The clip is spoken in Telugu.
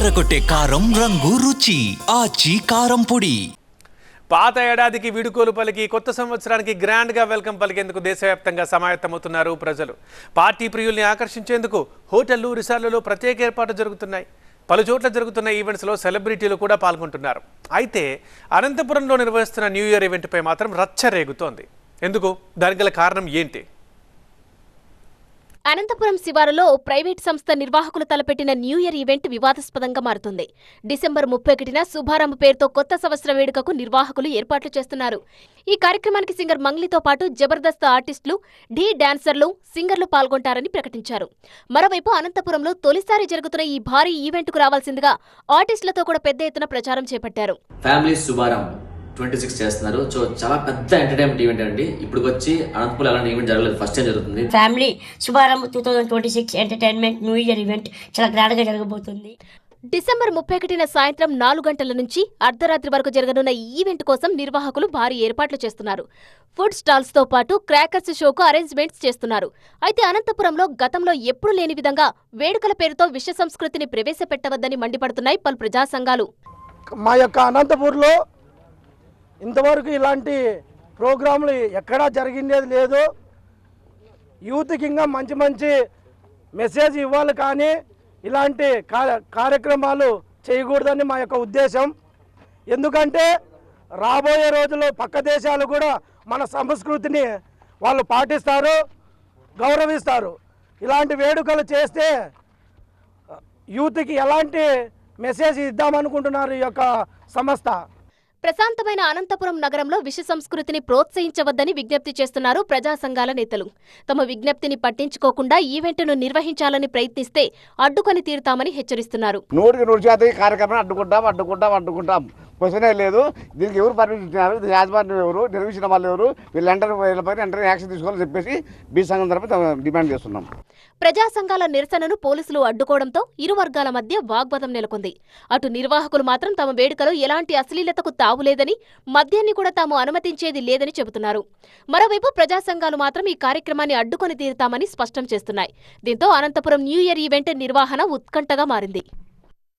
అదరకొట్టే కారం రంగు రుచి ఆచి కారం పొడి. పాత ఏడాదికి వీడుకోలు పలికి కొత్త సంవత్సరానికి గ్రాండ్గా వెల్కమ్ పలికేందుకు దేశవ్యాప్తంగా సమాయత్తమవుతున్నారు ప్రజలు. పార్టీ ప్రియుల్ని ఆకర్షించేందుకు హోటళ్లు, రిసార్టులలో ప్రత్యేక ఏర్పాట్లు జరుగుతున్నాయి. పలు చోట్ల జరుగుతున్న ఈవెంట్స్లో సెలబ్రిటీలు కూడా పాల్గొంటున్నారు. అయితే అనంతపురంలో నిర్వహిస్తున్న న్యూ ఇయర్ ఈవెంట్పై మాత్రం రచ్చ రేగుతోంది. ఎందుకు? దానికి గల కారణం ఏంటి? అనంతపురం శివారులో ప్రైవేట్ సంస్థ నిర్వాహకులు తలపెట్టిన న్యూ ఇయర్ ఈవెంట్ వివాదాస్పదంగా మారుతుంది. డిసెంబర్ 31న శుభారంభ పేరుతో కొత్త సంవత్సర వేడుకకు నిర్వాహకులు ఏర్పాట్లు చేస్తున్నారు. ఈ కార్యక్రమానికి సింగర్ మంగ్లీతో పాటు జబర్దస్త్ ఆర్టిస్టులు, ఢీ డాన్సర్లు, సింగర్లు పాల్గొంటారని ప్రకటించారు. మరోవైపు అనంతపురంలో తొలిసారి జరుగుతున్న ఈ భారీ ఈవెంట్కు రావాల్సిందిగా ఆర్టిస్టులతో కూడా పెద్ద ఎత్తున ప్రచారం చేపట్టారు. 26 చేస్తున్నారు. సో చాలా పెద్ద ఎంటర్టైన్మెంట్ ఈవెంట్ అండి. ఇప్పుడు వచ్చి అనంతపురం అలాంటి ఈవెంట్ జరగలేదు, ఫస్ట్ టైం జరుగుతుంది. Family Shubharambha 2026 entertainment new year event చాలా గ్రాండ్ గా జరగబోతుంది. డిసెంబర్ 31న సాయంత్రం 4 గంటల నుంచి అర్ధరాత్రి వరకు జరగనున్న ఈ ఈవెంట్ కోసం నిర్వాహకులు భారీ ఏర్పాట్లు చేస్తున్నారు. ఫుడ్ స్టాల్స్ తో పాటు క్రాకర్స్ షోకు అరేంజ్మెంట్స్ చేస్తున్నారు. అయితే అనంతపురంలో గతంలో ఎప్పుడూ లేని విధంగా వేడుకల పేరుతో విష సంస్కృతిని ప్రవేశపెట్టవద్దని మండిపడుతున్నాయి పలు ప్రజా సంఘాలు. మా యొక్క అనంతపూర్లో ఇంతవరకు ఇలాంటి ప్రోగ్రాంలు ఎక్కడా జరిగిందేది లేదు. యూత్కి ఇంకా మంచి మంచి మెసేజ్ ఇవ్వాలి, కానీ ఇలాంటి కార్యక్రమాలు చేయకూడదని మా యొక్క ఉద్దేశం. ఎందుకంటే రాబోయే రోజుల్లో పక్క దేశాలు కూడా మన సంస్కృతిని వాళ్ళు పాటిస్తారు, గౌరవిస్తారు. ఇలాంటి వేడుకలు చేస్తే యూత్కి ఎలాంటి మెసేజ్ ఇద్దామనుకుంటున్నారు ఈ యొక్క సంస్థ? ప్రశాంతమైన అనంతపురం నగరంలో విష సంస్కృతిని ప్రోత్సహించవద్దని విజ్ఞప్తి చేస్తున్నారు ప్రజా సంఘాల నేతలు. తమ విజ్ఞప్తిని పట్టించుకోకుండా ఈవెంట్ను నిర్వహించాలని ప్రయత్నిస్తే అడ్డుకొని తీరుతామని హెచ్చరిస్తున్నారు. 100% కార్యక్రమాన్ని అడ్డుకుంటాం. క్వశ్చనే లేదు. దీనికి ఎవరు పర్మిషన్ ఇచ్చినారు? యాజమాన్యం ఎవరు? నిర్వహించిన వాళ్ళు ఎవరు? వీళ్ళపైన యాక్షన్ తీసుకోవాలని చెప్పేసి బీ సంఘం తరపున డిమాండ్ చేస్తున్నాం. ప్రజా సంఘాల నిరసనను పోలీసులు అడ్డుకోవడంతో ఇరు వర్గాల మధ్య వాగ్వాదం నెలకొంది. అటు నిర్వాహకులు మాత్రం తమ వేడుకలో ఎలాంటి అశ్లీలతకు తావులేదని, మద్యాన్ని కూడా తాము అనుమతించేది లేదని చెబుతున్నారు. మరోవైపు ప్రజా సంఘాలు మాత్రం ఈ కార్యక్రమాన్ని అడ్డుకొని తీరుతామని స్పష్టం చేస్తున్నాయి. దీంతో అనంతపురం న్యూ ఇయర్ ఈవెంట్ నిర్వహణ ఉత్కంఠగా మారింది.